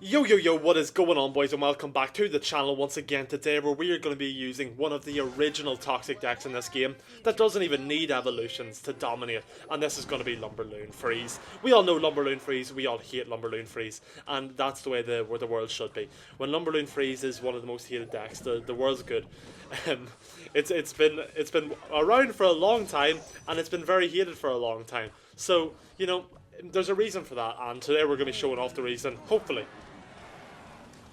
Yo yo yo, what is going on, boys, and welcome back to the channel once again today, where we are going to be using one of the original toxic decks in this game that doesn't even need evolutions to dominate, and this is going to be Lumberloon Freeze. We all know Lumberloon Freeze, we all hate Lumberloon Freeze, and that's the way where the world should be. When Lumberloon Freeze is one of the most hated decks, the world's good. Um, it's been around for a long time, and it's been very hated for a long time. So, you know, there's a reason for that, and today we're going to be showing off the reason, hopefully.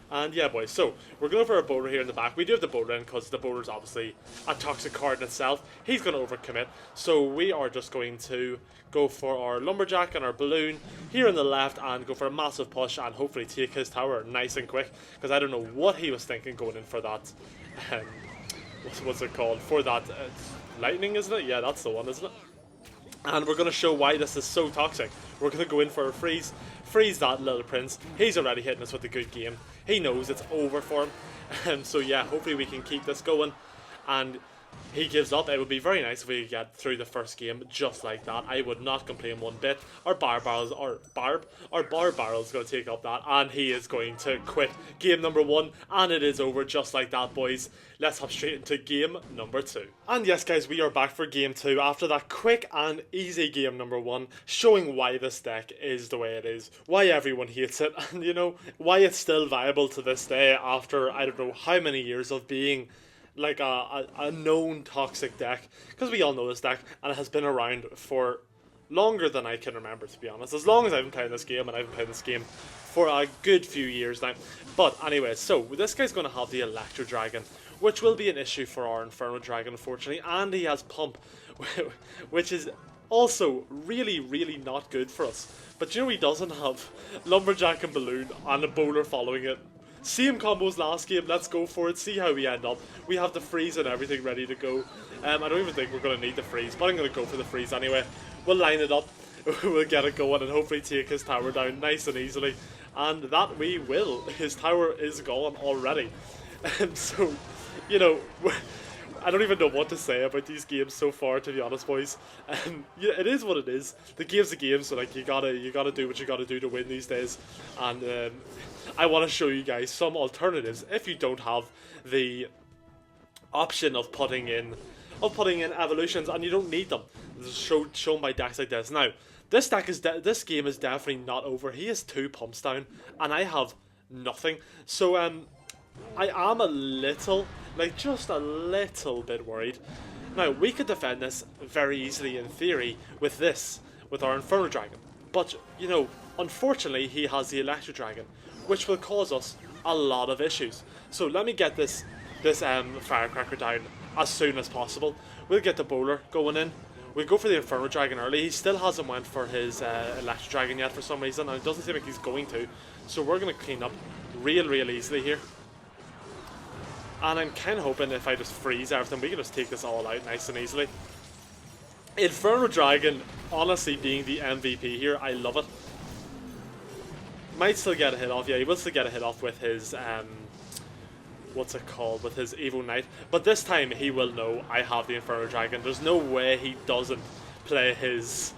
And yeah, boys, so we're going for a bowler here in the back. We do have the bowler in because the bowler's obviously a toxic card in itself. He's going to overcommit. So we are just going to go for our lumberjack and our balloon here on the left and go for a massive push and hopefully take his tower nice and quick. Because I don't know what he was thinking going in for that. Um, what's it called? For that lightning, isn't it? Yeah, that's the one, isn't it? And we're going to show why this is so toxic. We're going to go in for a freeze. Freeze that little prince. He's already hitting us with a good game. He knows it's over for him. So yeah, hopefully we can keep this going. And he gives up. It would be very nice if we get through the first game just like that. I would not complain one bit. Our bar barrels is going to take up that, and he is going to quit game number 1, and it is over just like that, boys. Let's hop straight into game number 2. And yes, guys, we are back for game 2 after that quick and easy game number 1, showing why this deck is the way it is, why everyone hates it, and you know, why it's still viable to this day after I don't know how many years of being like a known toxic deck, because we all know this deck and it has been around for longer than I can remember, to be honest. As long as I've been playing this game, and I've been playing this game for a good few years now. But anyway, so this guy's going to have the Electro Dragon, which will be an issue for our Inferno Dragon, unfortunately, and he has Pump, which is also really not good for us. But you know, he doesn't have Lumberjack and Balloon and a bowler following it. Same combos last game, let's go for it, see how we end up. We have the freeze and everything ready to go. I don't even think we're going to need the freeze, but I'm going to go for the freeze anyway. We'll line it up, we'll get it going, and hopefully take his tower down nice and easily. And that we will. His tower is gone already. So, you know, I don't even know what to say about these games so far, to be honest, boys. Yeah, it is what it is. The game's a game, so like you gotta do what you gotta do to win these days. And I want to show you guys some alternatives if you don't have the option of putting in evolutions, and you don't need them. This is shown by decks like this. Now, this game is definitely not over. He has 2 pumps down, and I have nothing. So I am a little, like just a little bit worried. Now, we could defend this very easily in theory with our Inferno Dragon. But, you know, unfortunately he has the Electro Dragon, which will cause us a lot of issues. So let me get this Firecracker down as soon as possible. We'll get the bowler going in. We'll go for the Inferno Dragon early. He still hasn't went for his Electro Dragon yet for some reason, and it doesn't seem like he's going to. So we're going to clean up real easily here. And I'm kind of hoping if I just freeze everything, we can just take this all out nice and easily. Inferno Dragon, honestly, being the MVP here, I love it. Might still get a hit off, yeah, he will still get a hit off with his, what's it called, with his Evo Knight. But this time he will know I have the Inferno Dragon. There's no way he doesn't play his,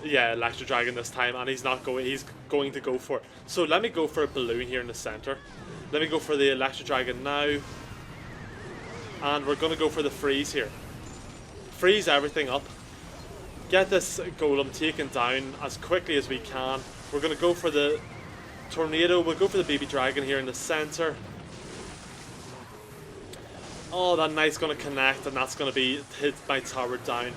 yeah, Electro Dragon this time, and he's going to go for it. So let me go for a balloon here in the center. Let me go for the Electro Dragon now. And we're going to go for the freeze here. Freeze everything up. Get this golem taken down as quickly as we can. We're going to go for the tornado. We'll go for the baby dragon here in the center. Oh, that knight's going to connect, and that's going to be hit my tower down.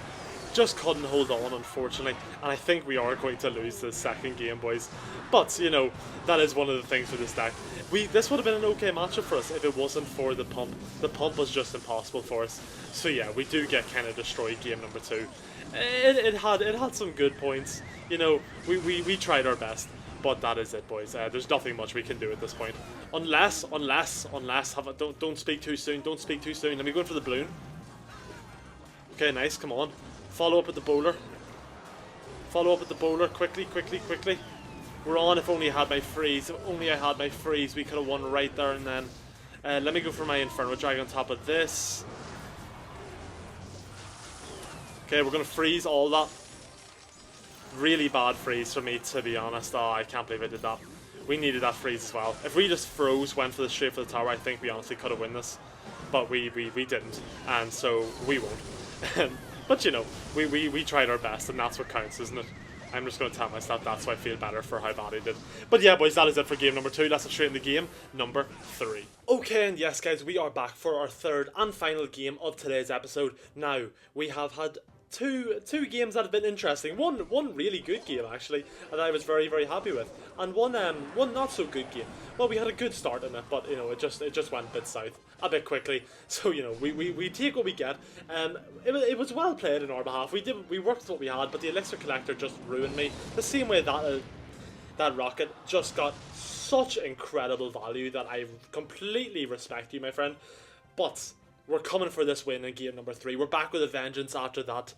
Just couldn't hold on, unfortunately, and I think we are going to lose this second game, boys. But, you know, that is one of the things with this deck. This would have been an okay matchup for us if it wasn't for the pump. The pump was just impossible for us. So yeah, we do get kind of destroyed game number 2. It had some good points. You know, we tried our best. But that is it, boys. There's nothing much we can do at this point. Unless, don't speak too soon, don't speak too soon. Let me go in for the balloon. Okay, nice, come on. Follow up with the bowler. Follow up with the bowler, quickly. We're on. If only I had my freeze. If only I had my freeze, we could have won right there and then. Let me go for my Inferno Dragon on top of this. Okay, we're going to freeze all that. Really bad freeze for me, to be honest. Oh, I can't believe I did that. We needed that freeze as well. If we just froze, went for the straight for the tower, I think we honestly could have won this. But we didn't, and so we won't. But you know, we tried our best, and that's what counts, isn't it? I'm just going to tell myself that so I feel better for how bad I did. But yeah, boys, that is it for game number 2. Let's get straight into game number 3. Okay, and yes, guys, we are back for our third and final game of today's episode. Now, we have had two games that have been interesting. One really good game actually that I was very happy with, and one not so good game. Well, we had a good start in it, but you know it just went a bit south a bit quickly. So you know we take what we get. It was well played in our behalf. We worked with what we had, but the elixir collector just ruined me. The same way that that rocket just got such incredible value that I completely respect you, my friend. But we're coming for this win in game number 3. We're back with a vengeance after that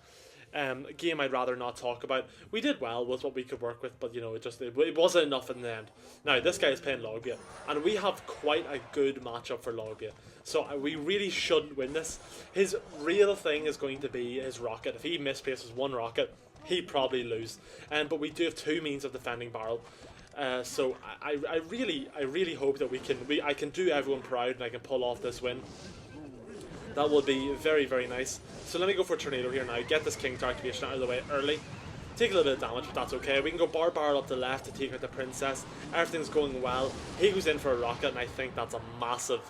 game I'd rather not talk about. We did well with what we could work with, but you know, it wasn't enough in the end. Now, this guy is playing Logbia, and we have quite a good matchup for Logbia. So we really shouldn't win this. His real thing is going to be his rocket. If he misplaces one rocket, he'd probably lose. But we do have 2 means of defending barrel. So I really hope that I can do everyone proud and I can pull off this win. That would be very nice. So let me go for a tornado here now. Get this king tower activation out of the way early. Take a little bit of damage, but that's okay. We can go barrel up the left to take out the princess. Everything's going well. He goes in for a rocket, and I think that's a massive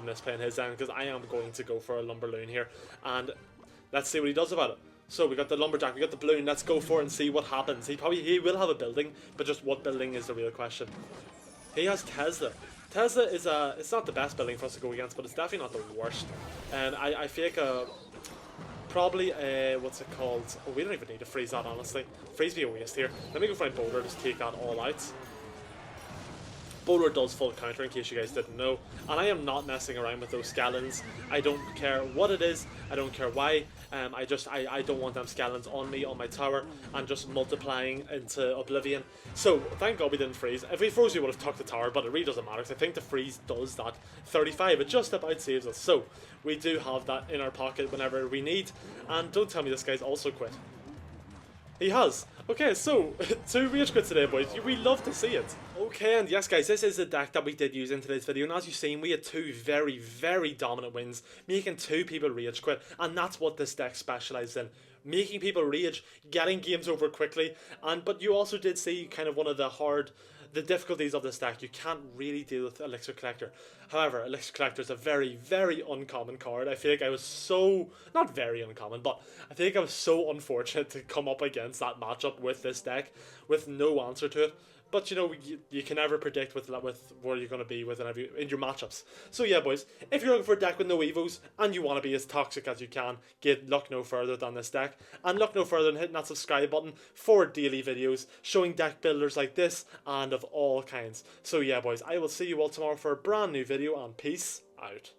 misplay on his end, because I am going to go for a lumberloon here. And let's see what he does about it. So we got the lumberjack, we got the balloon. Let's go for it and see what happens. He will have a building, but just what building is the real question. He has Tesla. Tesla is it's not the best building for us to go against, but it's definitely not the worst. And I feel like probably what's it called? Oh, we don't even need to freeze that, honestly. Freeze be a waste here. Let me go find Boulder, just take that all out. Boulder does full counter, in case you guys didn't know, and I am not messing around with those skeletons. I don't care what it is, I don't care why. I don't want them skeletons on me, on my tower, and just multiplying into oblivion. So thank God we didn't freeze. If we froze, we would have tucked the tower, but it really doesn't matter, because I think the freeze does that 35. It just about saves us. So we do have that in our pocket whenever we need. And don't tell me this guy's also quit. He has. Okay, so 2 rage quits today, boys. We love to see it. Okay, and yes, guys, this is the deck that we did use in today's video, and as you've seen, we had 2 very dominant wins, making 2 people rage quit, and that's what this deck specializes in. Making people rage, getting games over quickly, but you also did see kind of one of the difficulties of this deck. You can't really deal with Elixir Collector. However, Elixir Collector is a very uncommon card. I feel like I was so, not very uncommon, but I feel like I was so unfortunate to come up against that matchup with this deck with no answer to it. But you know, you can never predict with where you're going to be in your matchups. So yeah, boys, if you're looking for a deck with no evos and you want to be as toxic as you can, look no further than this deck, and look no further than hitting that subscribe button for daily videos showing deck builders like this and of all kinds. So yeah, boys, I will see you all tomorrow for a brand new video, and peace out.